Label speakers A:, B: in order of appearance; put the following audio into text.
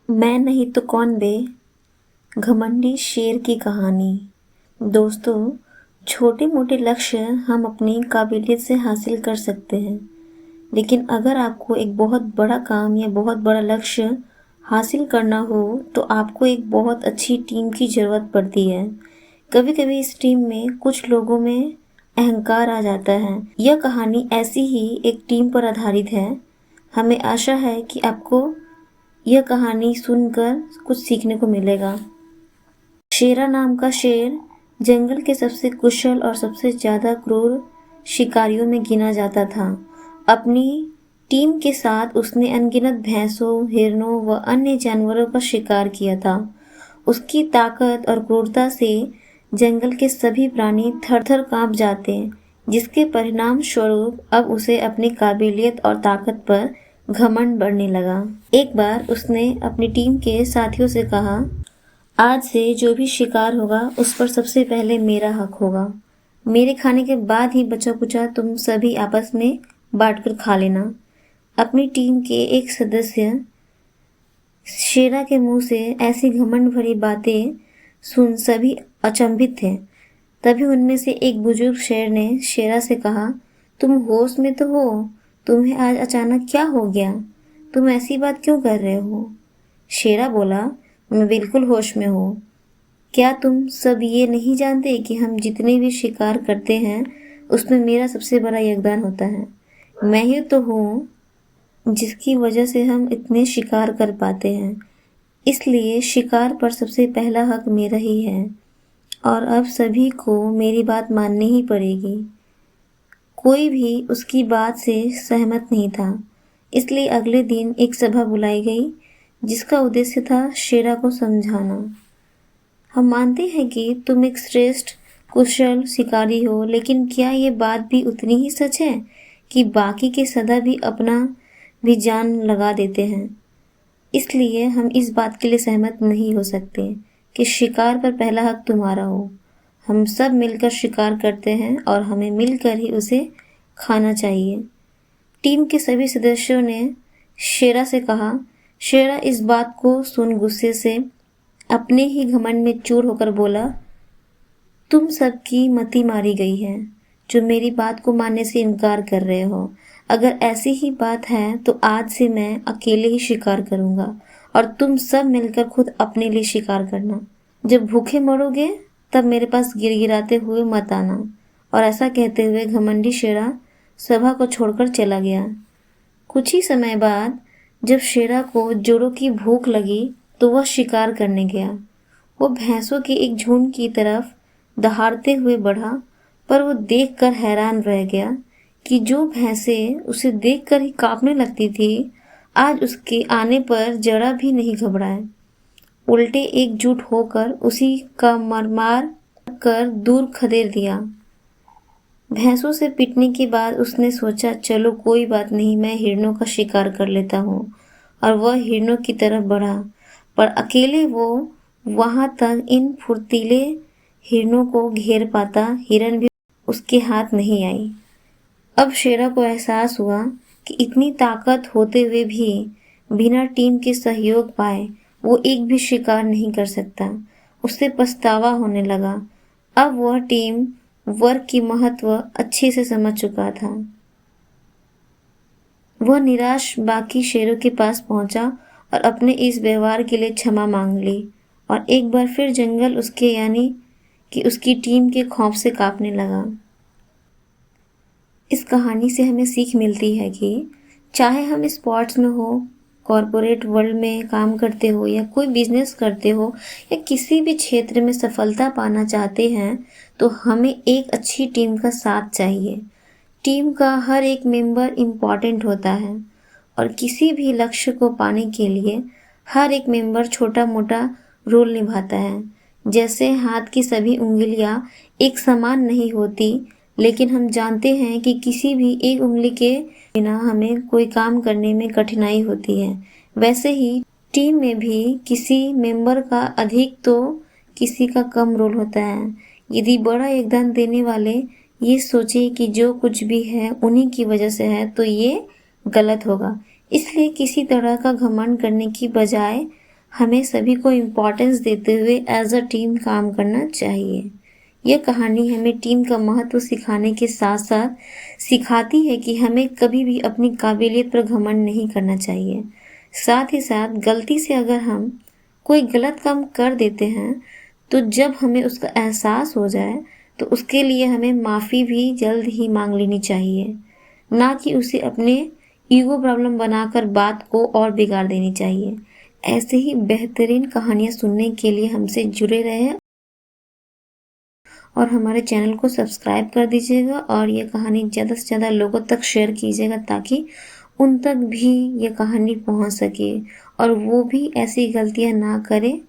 A: मैं नहीं तो कौन बे। घमंडी शेर की कहानी। दोस्तों, छोटे मोटे लक्ष्य हम अपनी काबिलियत से हासिल कर सकते हैं, लेकिन अगर आपको एक बहुत बड़ा काम या बहुत बड़ा लक्ष्य हासिल करना हो तो आपको एक बहुत अच्छी टीम की ज़रूरत पड़ती है। कभी कभी इस टीम में कुछ लोगों में अहंकार आ जाता है। यह कहानी ऐसी ही एक टीम पर आधारित है। हमें आशा है कि आपको यह कहानी सुनकर कुछ सीखने को मिलेगा। शेरा नाम का शेर जंगल के सबसे कुशल और सबसे ज्यादा क्रूर शिकारियों में गिना जाता था। अपनी टीम के साथ उसने अनगिनत भैंसों, हिरणों व अन्य जानवरों का शिकार किया था। उसकी ताकत और क्रूरता से जंगल के सभी प्राणी थर थर कांप जाते, जिसके परिणाम स्वरूप अब उसे अपनी काबिलियत और ताकत पर घमंड बढ़ने लगा। एक बार उसने अपनी टीम के साथियों से कहा, आज से जो भी शिकार होगा उस पर सबसे पहले मेरा हक होगा। मेरे खाने के बाद ही बचा कुचा तुम सभी आपस में बांटकर खा लेना। अपनी टीम के एक सदस्य शेरा के मुंह से ऐसी घमंड भरी बातें सुन सभी अचंभित थे। तभी उनमें से एक बुजुर्ग शेर ने शेरा से कहा, तुम होश में तो हो? तुम्हें आज अचानक क्या हो गया? तुम ऐसी बात क्यों कर रहे हो? शेरा बोला, मैं बिल्कुल होश में हूँ। क्या तुम सब ये नहीं जानते कि हम जितने भी शिकार करते हैं उसमें मेरा सबसे बड़ा योगदान होता है। मैं ही तो हूँ जिसकी वजह से हम इतने शिकार कर पाते हैं। इसलिए शिकार पर सबसे पहला हक मेरा ही है और अब सभी को मेरी बात माननी ही पड़ेगी। कोई भी उसकी बात से सहमत नहीं था। इसलिए अगले दिन एक सभा बुलाई गई जिसका उद्देश्य था शेरा को समझाना। हम मानते हैं कि तुम एक श्रेष्ठ कुशल शिकारी हो, लेकिन क्या ये बात भी उतनी ही सच है कि बाकी के सदा भी अपना भी जान लगा देते हैं? इसलिए हम इस बात के लिए सहमत नहीं हो सकते कि शिकार पर पहला हक तुम्हारा हो। हम सब मिलकर शिकार करते हैं और हमें मिलकर ही उसे खाना चाहिए। टीम के सभी सदस्यों ने शेरा से कहा। शेरा इस बात को सुन गुस्से से अपने ही घमंड में चूर होकर बोला, तुम सबकी मति मारी गई है जो मेरी बात को मानने से इनकार कर रहे हो। अगर ऐसी ही बात है तो आज से मैं अकेले ही शिकार करूंगा और तुम सब मिलकर खुद अपने लिए शिकार करना। जब भूखे मरोगे तब मेरे पास गिड़गिड़ाते हुए मत आना। और ऐसा कहते हुए घमंडी शेरा सभा को छोड़कर चला गया। कुछ ही समय बाद जब शेरा को जोरों की भूख लगी तो वह शिकार करने गया। वो भैंसों के एक झुंड की तरफ दहाड़ते हुए बढ़ा, पर वो देखकर हैरान रह गया कि जो भैंसें उसे देखकर ही कांपने लगती थी, आज उसके आने पर जरा भी नहीं घबराए। उल्टे एकजुट होकर उसी का मार कर दूर खदेड़ दिया। भैंसों से पिटने के बाद उसने सोचा, चलो कोई बात नहीं, मैं हिरणों का शिकार कर लेता हूँ। और वह हिरणों की तरफ बढ़ा, पर अकेले वो वहां तक इन फुर्तीले हिरणों को घेर पाता हिरण भी उसके हाथ नहीं आई। अब शेरा को एहसास हुआ कि इतनी ताकत होते हुए भी बिना टीम के सहयोग पाए वो एक भी शिकार नहीं कर सकता। उससे पछतावा होने लगा। अब वह टीम वर्क की महत्व अच्छे से समझ चुका था। वह निराश बाकी शेरों के पास पहुंचा और अपने इस व्यवहार के लिए क्षमा मांग ली और एक बार फिर जंगल उसके यानी कि उसकी टीम के खौफ से कांपने लगा। इस कहानी से हमें सीख मिलती है कि चाहे हम स्पोर्ट्स में हो, कॉरपोरेट वर्ल्ड में काम करते हो या कोई बिजनेस करते हो या किसी भी क्षेत्र में सफलता पाना चाहते हैं तो हमें एक अच्छी टीम का साथ चाहिए। टीम का हर एक मेंबर इम्पॉर्टेंट होता है और किसी भी लक्ष्य को पाने के लिए हर एक मेंबर छोटा मोटा रोल निभाता है। जैसे हाथ की सभी उंगलियां एक समान नहीं होती, लेकिन हम जानते हैं कि किसी भी एक उंगली के बिना हमें कोई काम करने में कठिनाई होती है। वैसे ही टीम में भी किसी मेंबर का अधिक तो किसी का कम रोल होता है। यदि बड़ा योगदान देने वाले ये सोचे कि जो कुछ भी है उन्हीं की वजह से है तो ये गलत होगा। इसलिए किसी तरह का घमंड करने की बजाय हमें सभी को इम्पोर्टेंस देते हुए एज अ टीम काम करना चाहिए। यह कहानी हमें टीम का महत्व सिखाने के साथ साथ सिखाती है कि हमें कभी भी अपनी काबिलियत पर घमंड नहीं करना चाहिए। साथ ही साथ गलती से अगर हम कोई गलत काम कर देते हैं तो जब हमें उसका एहसास हो जाए तो उसके लिए हमें माफ़ी भी जल्द ही मांग लेनी चाहिए, ना कि उसे अपने ईगो प्रॉब्लम बनाकर बात को और बिगाड़ देनी चाहिए। ऐसे ही बेहतरीन कहानियाँ सुनने के लिए हमसे जुड़े रहें और हमारे चैनल को सब्सक्राइब कर दीजिएगा और ये कहानी ज़्यादा से ज़्यादा लोगों तक शेयर कीजिएगा ताकि उन तक भी ये कहानी पहुंच सके और वो भी ऐसी गलतियां ना करें